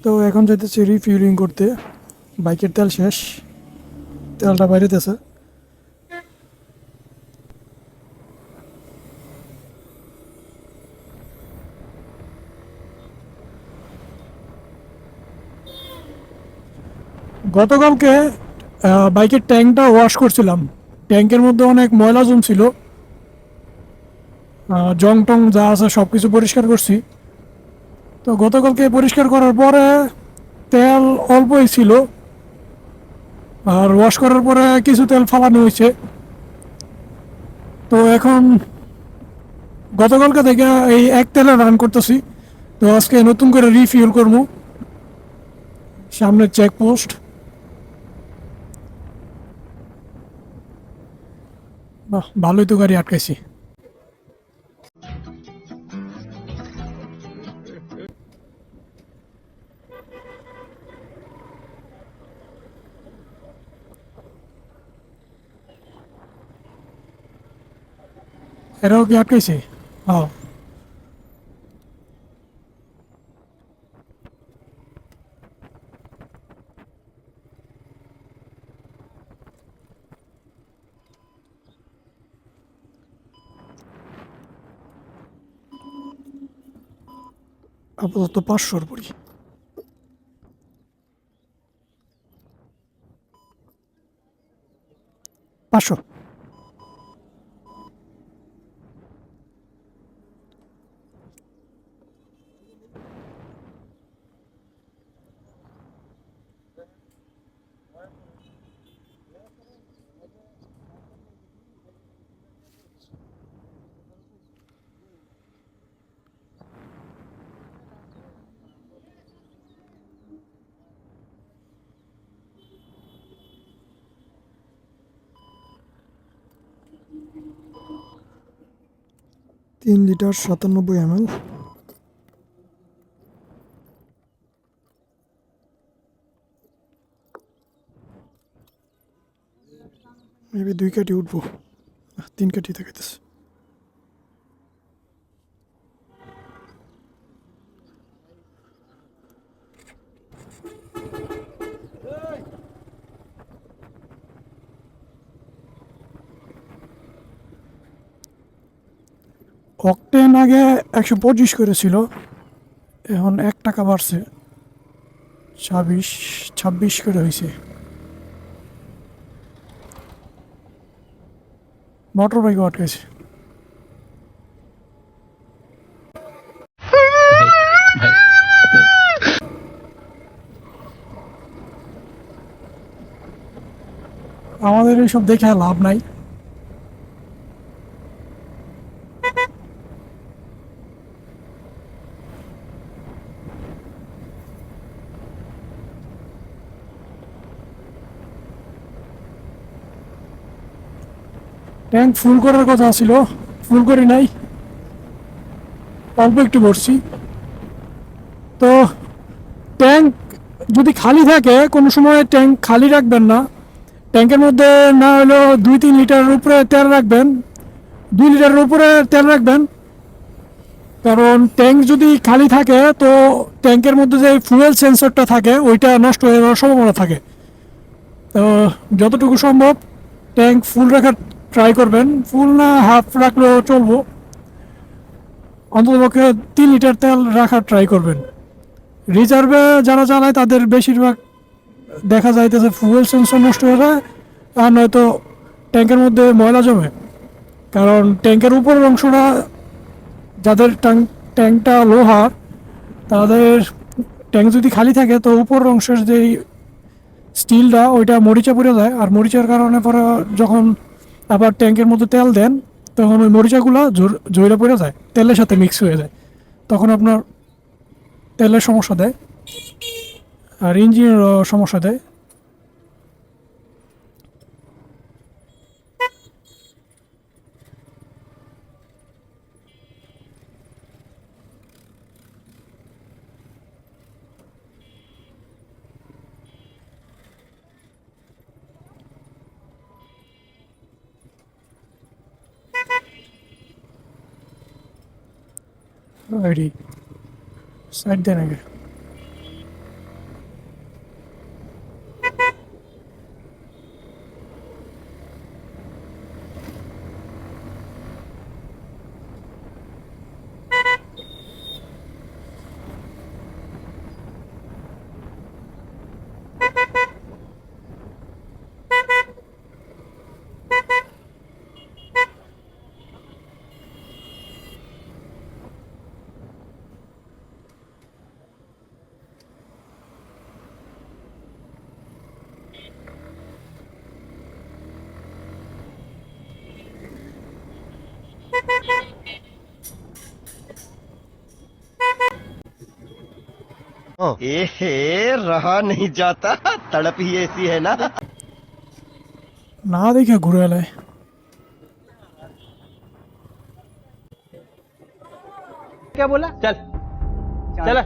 তো এখন যেতেছি রিফিউলিং করতে। বাইকের তেল শেষ, তেলটা বাইরেতেছে। গতকালকে বাইকের ট্যাঙ্কটা ওয়াশ করছিলাম। ট্যাঙ্কের মধ্যে অনেক ময়লা জমছিল, জং টং যা আছে সব কিছু পরিষ্কার করছি। তো গতকালকে পরিষ্কার করার পরে তেল অল্পই ছিল, আর ওয়াশ করার পরে কিছু তেল ফালানো হয়েছে। তো এখন গতকালকে থেকে এই এক তেলে রান করতেছি। তো আজকে নতুন করে রিফিউল করবো, সামনে চেকপোস্ট। বাহ, ভালোই তো গাড়ি আটকাইছি। এরাও কি আটকাইছে? হ্যাঁ। আপাতত 500-র পড়ি। 500। Litre 97 ml। মেবি 2 কাঠি উঠবো, 3 কাঠি দেখাইতেছে। অকটেন আগে 125 করেছিল, এখন 1 টাকা বাড়ছে, 26 করে হয়েছে। মোটর বাইকও আটকেছে। আমাদের এইসব দেখে লাভ নাই। ট্যাঙ্ক ফুল করার কথা ছিল, ফুল করি নাই, অল্প একটু ভরছি। তো ট্যাঙ্ক যদি খালি থাকে, কোনো সময় ট্যাঙ্ক খালি রাখবেন না। ট্যাঙ্কের মধ্যে না হলেও 2-3 লিটারের উপরে তেল রাখবেন, 2 লিটারের উপরে তেল রাখবেন। কারণ ট্যাঙ্ক যদি খালি থাকে তো ট্যাঙ্কের মধ্যে যে ফুয়েল সেন্সরটা থাকে ওইটা নষ্ট হয়ে যাওয়ার সম্ভাবনা থাকে। তো যতটুকু সম্ভব ট্যাঙ্ক ফুল রাখার ট্রাই করবেন, ফুল না হাফ রাখলেও চলবো। অন্ততপক্ষে 3 লিটার তেল রাখার ট্রাই করবেন। রিজার্ভে যারা চালায় তাদের বেশিরভাগ দেখা যাইতেছে ফুয়েল সেন্সর নষ্ট হয়ে যায়, আর নয়তো ট্যাঙ্কের মধ্যে ময়লা জমে। কারণ ট্যাঙ্কের উপরের অংশটা, যাদের ট্যাঙ্কটা লোহার, তাদের ট্যাঙ্ক যদি খালি থাকে তো উপরের অংশের যেই স্টিলটা ওইটা মরিচা পড়ে যায়, আর মরিচার কারণে পরে যখন আবার ট্যাঙ্কের মধ্যে তেল দেন তখন ওই মরিচাগুলো ঝইরা পড়ে যায়, তেলের সাথে মিক্স হয়ে যায়, তখন আপনার তেলের সমস্যা দেয় আর ইঞ্জিনেরও সমস্যা দেয়। সাইড দেন আগে। रहा नहीं जाता, तड़प ही ऐसी है ना। না দেখে ঘুরে এলায়। क्या बोला? चल चल